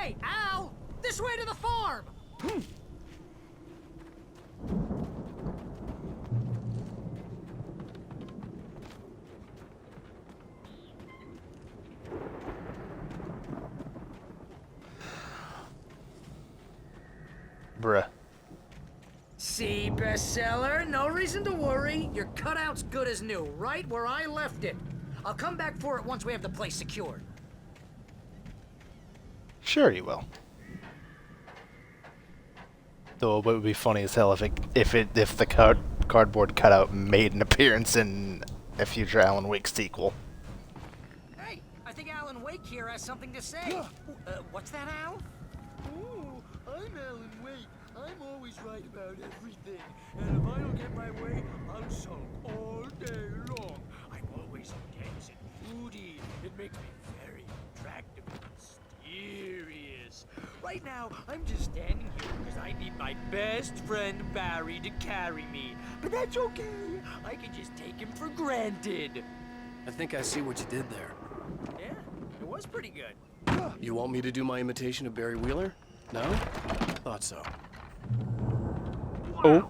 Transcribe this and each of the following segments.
Hey, Al! This way to the farm! Bruh. See, bestseller, no reason to worry. Your cutout's good as new, right where I left it. I'll come back for it once we have the place secured. Sure you will. Though it would be funny as hell if the cardboard cutout made an appearance in a future Alan Wake sequel. Hey, I think Alan Wake here has something to say. What's that, Al? Oh, I'm Alan Wake. I'm always right about everything. And if I don't get my way, I'll sulk all day long. I'm always intense and moody. It makes me very attractive and mysterious. Right now, I'm just standing here because I need my best friend Barry to carry me. But that's okay. I can just take him for granted. I think I see what you did there. Yeah, it was pretty good. You want me to do my imitation of Barry Wheeler? No? Thought so. Oh.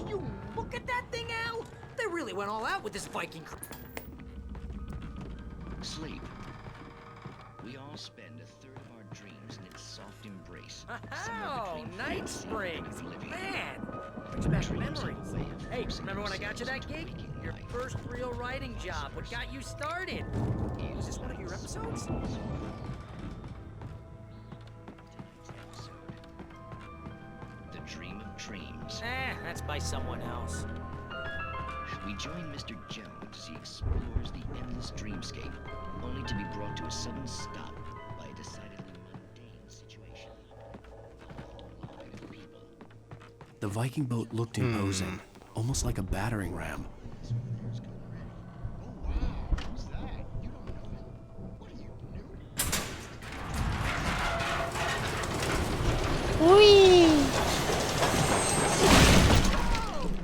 You look at that thing, Al! They really went all out with this Viking crew. Sleep. We all spend a third of our dreams in its soft embrace. Oh, Night Springs! Man! Brings back memories. Hey, remember when I got you that gig? Your first real writing job. What got you started? Was this one of your episodes? The Dream of Dreams. That's by someone else. We join Mr. Jones as he explores the endless dreamscape, only to be brought to a sudden stop by a decidedly mundane situation. A line of people. The Viking boat looked imposing, almost like a battering ram. Whee!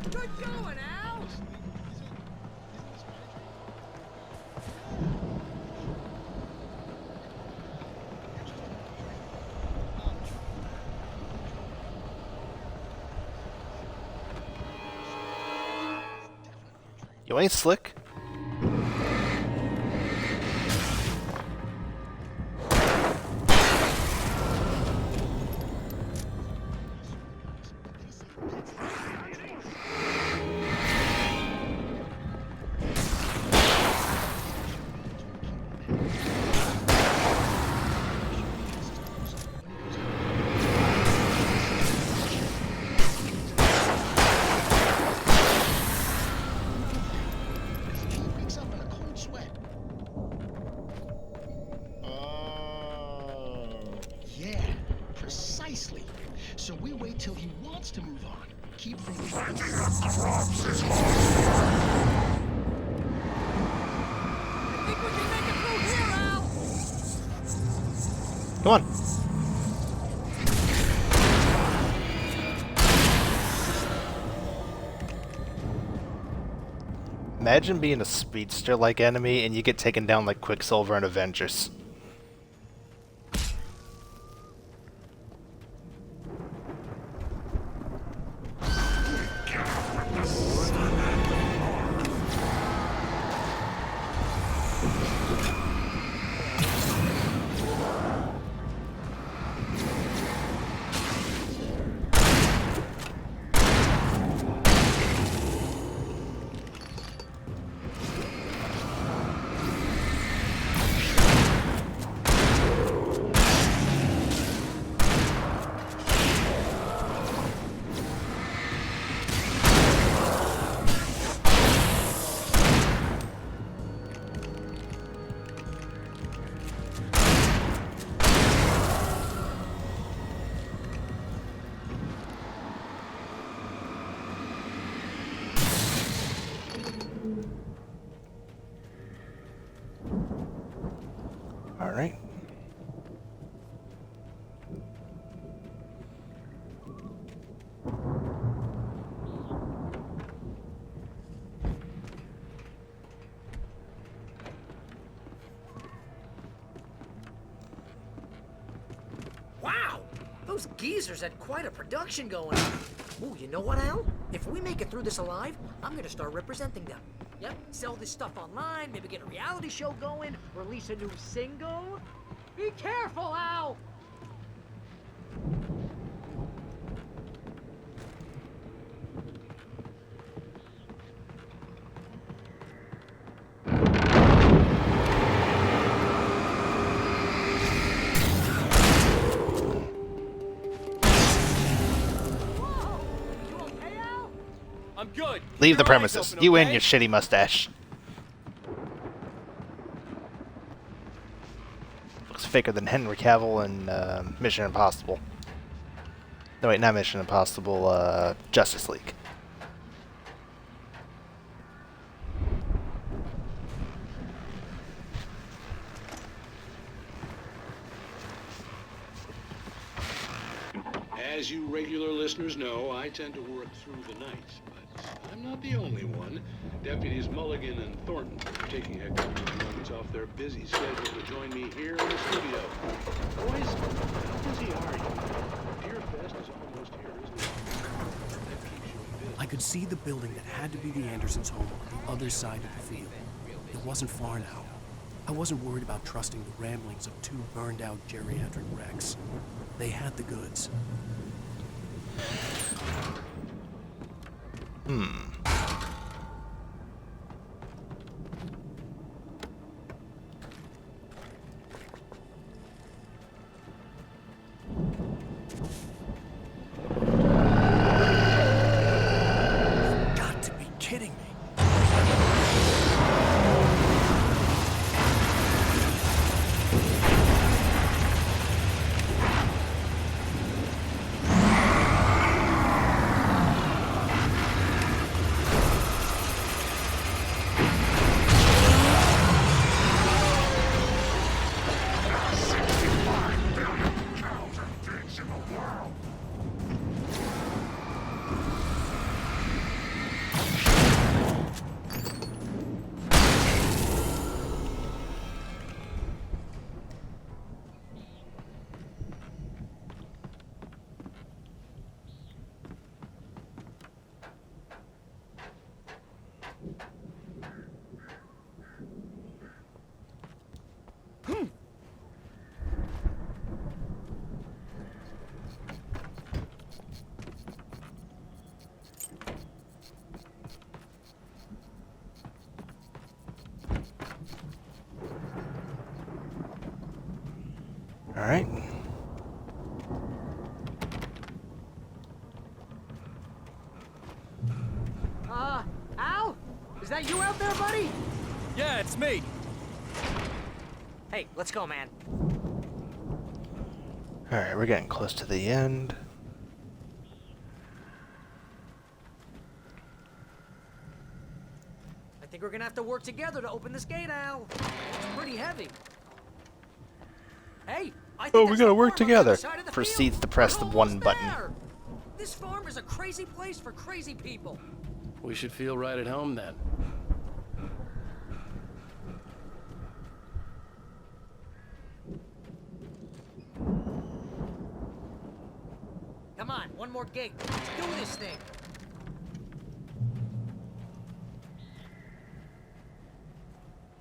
Good going, Al! You ain't slick. Yeah, precisely. So we wait till he wants to move on. Keep from I think we can make it through here, Al! Come on. Imagine being a speedster-like enemy and you get taken down like Quicksilver in Avengers. Wow! Those geezers had quite a production going on. Ooh, you know what, Al? If we make it through this alive, I'm gonna start representing them. Yep, sell this stuff online, maybe get a reality show going, release a new single. Be careful, Al! I'm good. Leave the Keep your eyes premises. open, You and okay? your shitty mustache. Looks faker than Henry Cavill in Mission Impossible. No, wait, not Mission Impossible, Justice League. As you regular listeners know, I tend to work through the night, but I'm not the only one. Deputies Mulligan and Thornton are taking a couple of moments off their busy schedule to join me here in the studio. Boys, how busy are you? Deer Fest is almost here, isn't it? That keeps you busy. I could see the building that had to be the Andersons' home on the other side of the field. It wasn't far now. I wasn't worried about trusting the ramblings of two burned-out geriatric wrecks. They had the goods. Got to be kidding me. All right. Al? Is that you out there, buddy? Yeah, it's me. Hey, let's go, man. All right, we're getting close to the end. I think we're gonna have to work together to open this gate, Al. It's pretty heavy. Hey, I think Oh, we that's gotta the work farm on the other together. side of the Proceeds field. to press We're the one almost button. there. This farm is a crazy place for crazy people. We should feel right at home then. Come on, one more gate. Let's do this thing.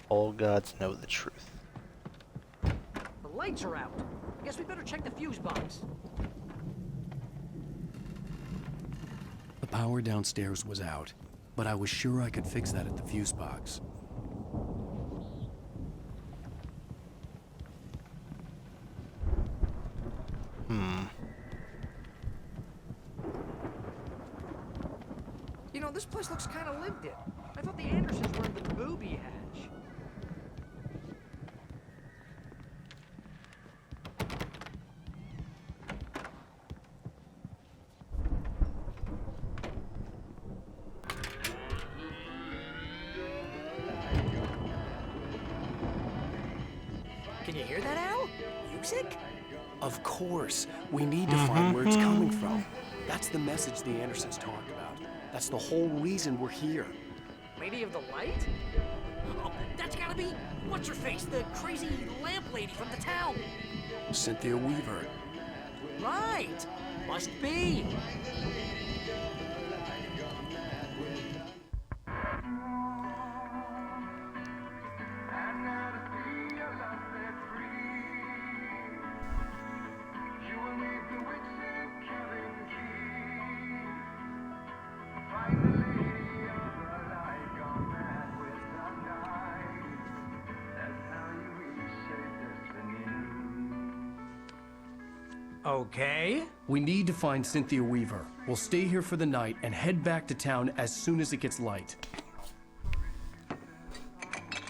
All gods know the truth. The lights are out. Guess we better check the fuse box. The power downstairs was out, but I was sure I could fix that at the fuse box. You know, this place looks kind of lived in. I thought the Andersons were in the booby hatch. Can you hear that, Al? Music? Of course. We need to find where it's coming from. That's the message the Andersons talked about. That's the whole reason we're here. Lady of the Light? Oh, that's gotta be what's her face, the crazy lamp lady from the town. Cynthia Weaver. Right. Must be. Okay. We need to find Cynthia Weaver. We'll stay here for the night and head back to town as soon as it gets light.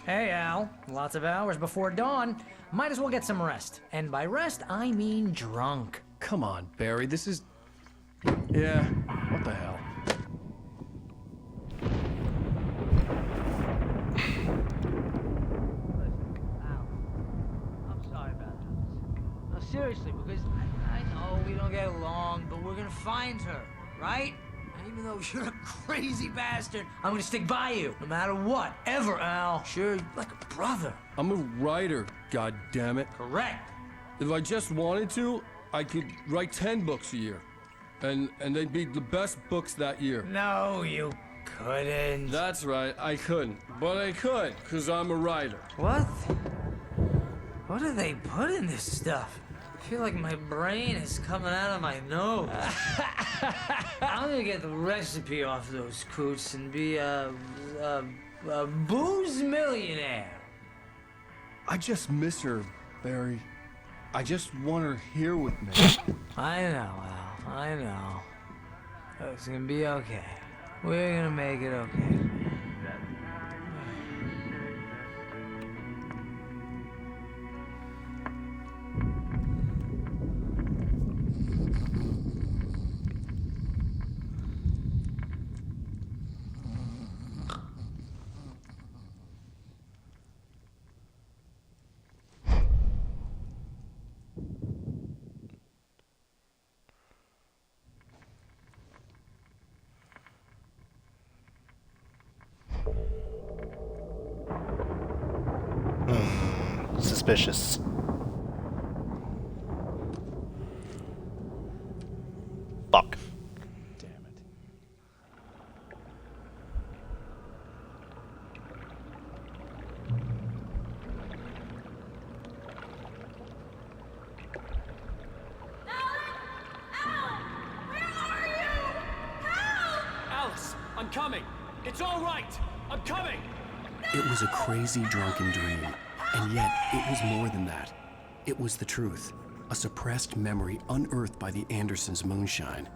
Hey, Al. Lots of hours before dawn. Might as well get some rest. And by rest, I mean drunk. Come on, Barry, this is... Yeah, what the hell? I'm sorry about this. No, seriously, because I know we don't get along, but we're gonna find her, right? And even though you're a crazy bastard, I'm gonna stick by you, no matter what, ever, Al. Sure, like a brother. I'm a writer, goddammit. Correct. If I just wanted to, I could write 10 books a year. And they'd be the best books that year. No, you couldn't. That's right, I couldn't. But I could, because I'm a writer. What? What do they put in this stuff? I feel like my brain is coming out of my nose. I'm gonna get the recipe off those coots and be a booze millionaire. I just miss her, Barry. I just want her here with me. I know, Al. I know. It's gonna be okay. We're gonna make it okay. Suspicious. Fuck. Damn it. Alice, I'm coming. It's all right. I'm coming. It was a crazy, drunken dream. And yet, it was more than that. It was the truth. A suppressed memory unearthed by the Andersons' moonshine.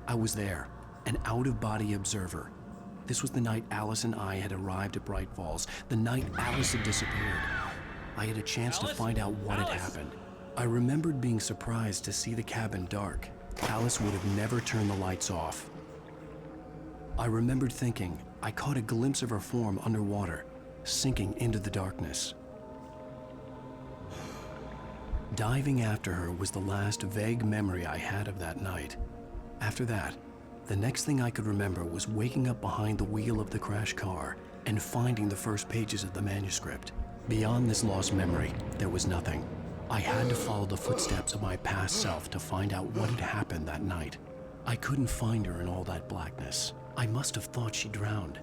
I was there, an out-of-body observer. This was the night Alice and I had arrived at Bright Falls, the night Alice had disappeared. I had a chance to find out what had happened. I remembered being surprised to see the cabin dark. Alice would have never turned the lights off. I remembered thinking I caught a glimpse of her form underwater, sinking into the darkness. Diving after her was the last vague memory I had of that night. After that, the next thing I could remember was waking up behind the wheel of the crashed car and finding the first pages of the manuscript. Beyond this lost memory, there was nothing. I had to follow the footsteps of my past self to find out what had happened that night. I couldn't find her in all that blackness. I must have thought she drowned.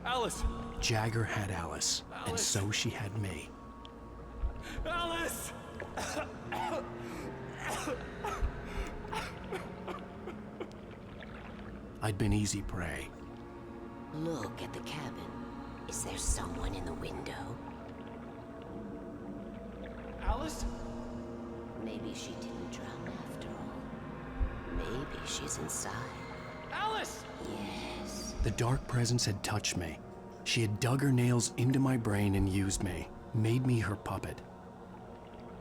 Alice! Jagger had Alice, and so she had me. Alice! I'd been easy prey. Look at the cabin. Is there someone in the window? Alice? Maybe she didn't drown after all. Maybe she's inside. Alice! Yes. The dark presence had touched me. She had dug her nails into my brain and used me, made me her puppet.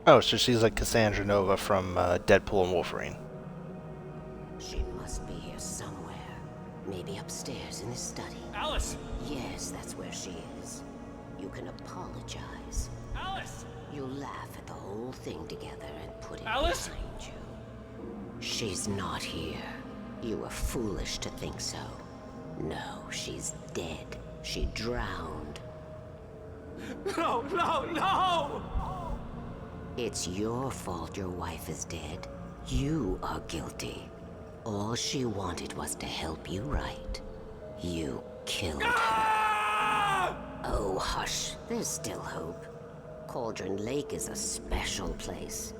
Oh, so she's like Cassandra Nova from Deadpool and Wolverine. She must be here somewhere. Maybe upstairs in the study. Alice! Yes, that's where she is. You can apologize. Alice! You'll laugh at the whole thing together and put it Alice? behind you. She's not here. You were foolish to think so. No, she's dead. She drowned. No, no, no! It's your fault your wife is dead. You are guilty. All she wanted was to help you right. You killed her. Oh, hush. There's still hope. Cauldron Lake is a special place.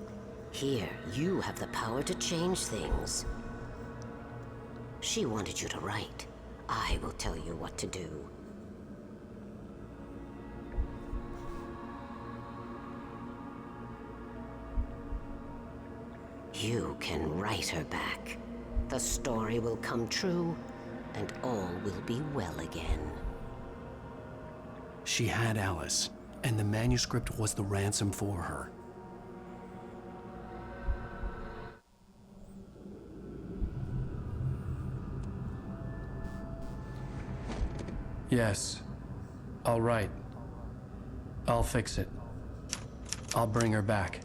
Here, you have the power to change things. She wanted you to write. I will tell you what to do. You can write her back. The story will come true, and all will be well again. She had Alice, and the manuscript was the ransom for her. Yes. All right. I'll fix it. I'll bring her back.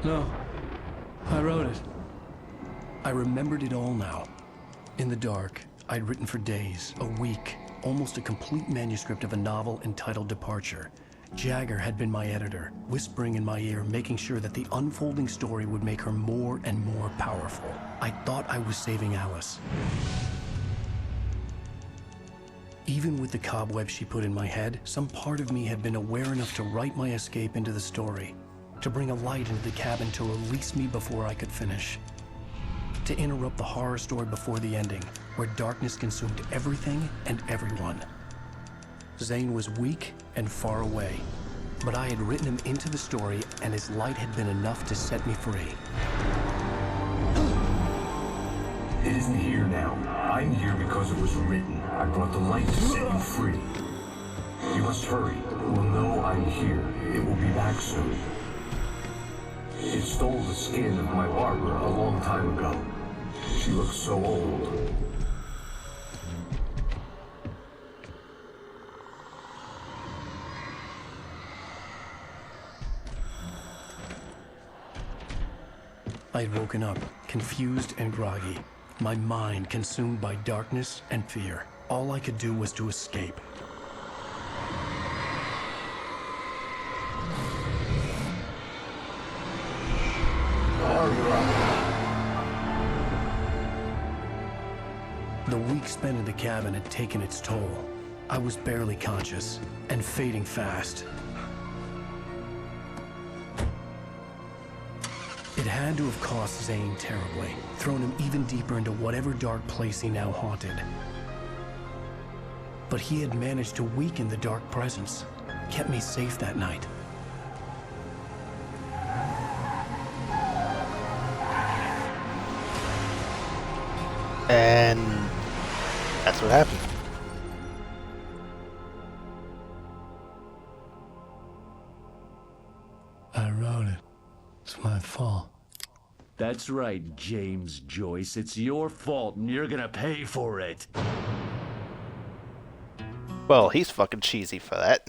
No. I wrote it. I remembered it all now. In the dark, I'd written for days, a week, almost a complete manuscript of a novel entitled Departure. Jagger had been my editor, whispering in my ear, making sure that the unfolding story would make her more and more powerful. I thought I was saving Alice. Even with the cobweb she put in my head, some part of me had been aware enough to write my escape into the story, to bring a light into the cabin to release me before I could finish, to interrupt the horror story before the ending, where darkness consumed everything and everyone. Zane was weak and far away, but I had written him into the story, and his light had been enough to set me free. It isn't here now. I'm here because it was written. I brought the light to set you free. You must hurry. It will know I'm here. It will be back soon. It stole the skin of my Barbara a long time ago. She looks so old. I'd woken up, confused and groggy, my mind consumed by darkness and fear. All I could do was to escape. The week spent in the cabin had taken its toll. I was barely conscious, and fading fast. It had to have cost Zane terribly, thrown him even deeper into whatever dark place he now haunted. But he had managed to weaken the dark presence, kept me safe that night. And that's what happened. I wrote it. It's my fault. That's right, James Joyce. It's your fault, and you're gonna pay for it. Well, he's fucking cheesy for that.